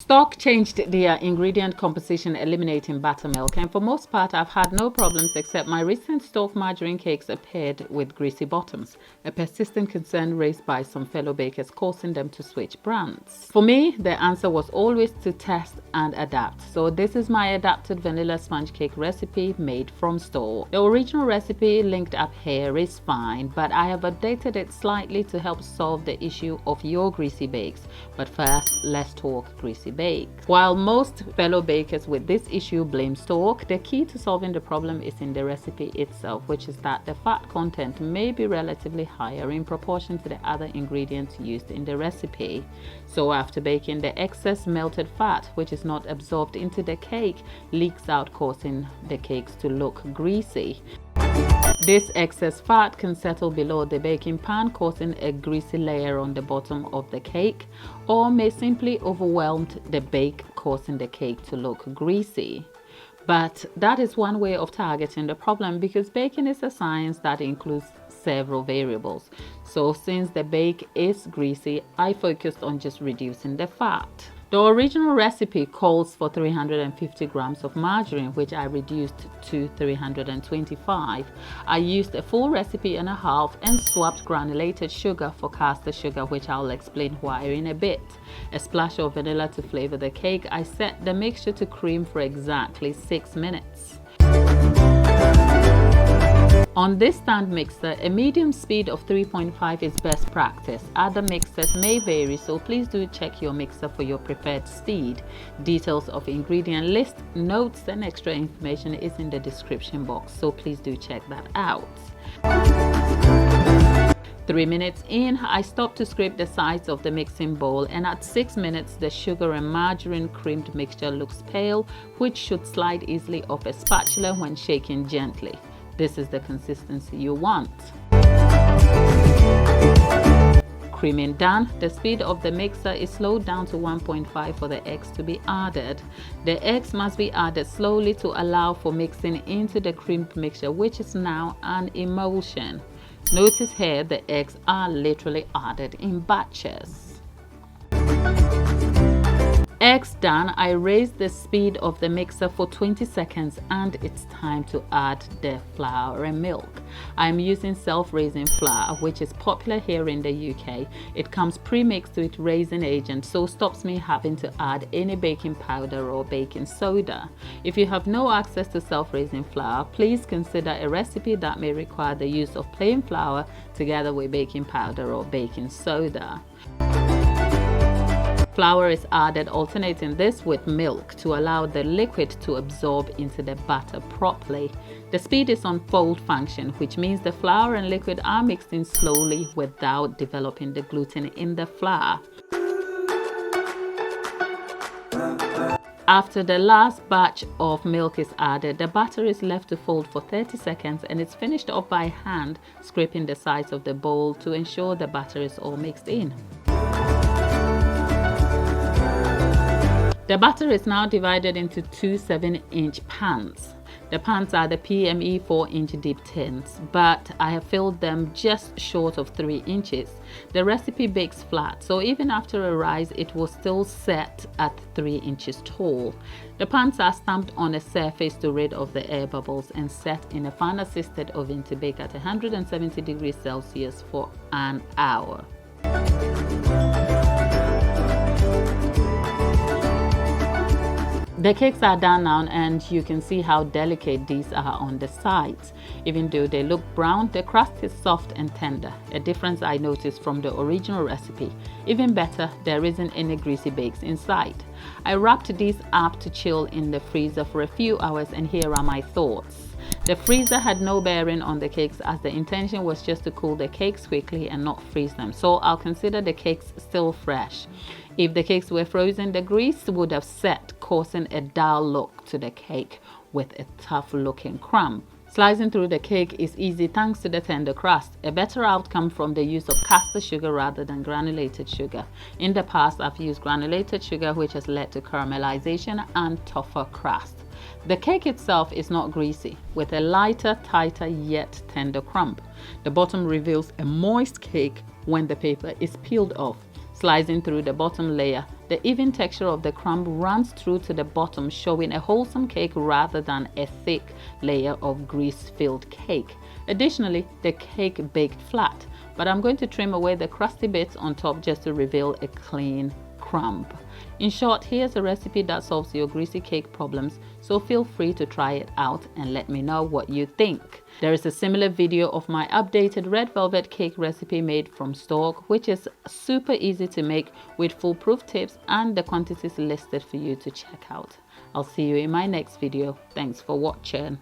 Stork changed their ingredient composition, eliminating buttermilk, and for most part I've had no problems, except my recent stork margarine cakes appeared with greasy bottoms, a persistent concern raised by some fellow bakers, causing them to switch brands. For me, the answer was always to test and adapt, so this is my adapted vanilla sponge cake recipe made from stork. The original recipe linked up here is fine, but I have updated it slightly to help solve the issue of your greasy bakes. But first, let's talk greasy bake. While most fellow bakers with this issue blame stork, the key to solving the problem is in the recipe itself, which is that the fat content may be relatively higher in proportion to the other ingredients used in the recipe. So after baking, the excess melted fat, which is not absorbed into the cake, leaks out, causing the cakes to look greasy. This excess fat can settle below the baking pan, causing a greasy layer on the bottom of the cake, or may simply overwhelm the bake, causing the cake to look greasy. But that is one way of targeting the problem, because baking is a science that includes several variables. So since the bake is greasy, I focused on just reducing the fat. The original recipe calls for 350 grams of margarine, which I reduced to 325. I used a full recipe and a half and swapped granulated sugar for caster sugar, which I'll explain why in a bit. A splash of vanilla to flavor the cake. I set the mixture to cream for exactly 6 minutes. On this stand mixer, a medium speed of 3.5 is best practice. Other mixers may vary, so please do check your mixer for your preferred speed. Details of ingredient list, notes and extra information is in the description box, so please do check that out. 3 minutes in, I stopped to scrape the sides of the mixing bowl, and at 6 minutes the sugar and margarine creamed mixture looks pale, which should slide easily off a spatula when shaken gently. This is the consistency you want. Creaming done, the speed of the mixer is slowed down to 1.5 for the eggs to be added. The eggs must be added slowly to allow for mixing into the creamed mixture, which is now an emulsion. Notice here the eggs are literally added in batches. Eggs done, I raised the speed of the mixer for 20 seconds and it's time to add the flour and milk. I'm using self-raising flour, which is popular here in the UK. It comes pre-mixed with raisin agent, so stops me having to add any baking powder or baking soda. If you have no access to self-raising flour, please consider a recipe that may require the use of plain flour together with baking powder or baking soda. Flour is added, alternating this with milk to allow the liquid to absorb into the batter properly. The speed is on fold function, which means the flour and liquid are mixed in slowly without developing the gluten in the flour. After the last batch of milk is added, the batter is left to fold for 30 seconds and it's finished off by hand, scraping the sides of the bowl to ensure the batter is all mixed in. The batter is now divided into two 7-inch pans. The pans are the PME 4-inch deep tins, but I have filled them just short of 3 inches. The recipe bakes flat, so even after a rise, it will still set at 3 inches tall. The pans are stamped on a surface to rid of the air bubbles and set in a fan-assisted oven to bake at 170 degrees Celsius for an hour. The cakes are done now and you can see how delicate these are on the sides. Even though they look brown, the crust is soft and tender, a difference I noticed from the original recipe. Even better, there isn't any greasy bakes inside. I wrapped these up to chill in the freezer for a few hours, and here are my thoughts. The freezer had no bearing on the cakes, as the intention was just to cool the cakes quickly and not freeze them, so I'll consider the cakes still fresh. If the cakes were frozen, the grease would have set, causing a dull look to the cake with a tough looking crumb. Slicing through the cake is easy thanks to the tender crust, a better outcome from the use of caster sugar rather than granulated sugar. In the past, I've used granulated sugar, which has led to caramelization and tougher crust. The cake itself is not greasy, with a lighter, tighter yet tender crumb. The bottom reveals a moist cake when the paper is peeled off. slicing through the bottom layer. The even texture of the crumb runs through to the bottom, showing a wholesome cake rather than a thick layer of grease-filled cake. Additionally, the cake baked flat, but I'm going to trim away the crusty bits on top just to reveal a clean crumb. In short, here's a recipe that solves your greasy cake problems, so feel free to try it out and let me know what you think. There is a similar video of my updated red velvet cake recipe made from stork, which is super easy to make with foolproof tips and the quantities listed for you to check out. I'll see you in my next video. Thanks for watching.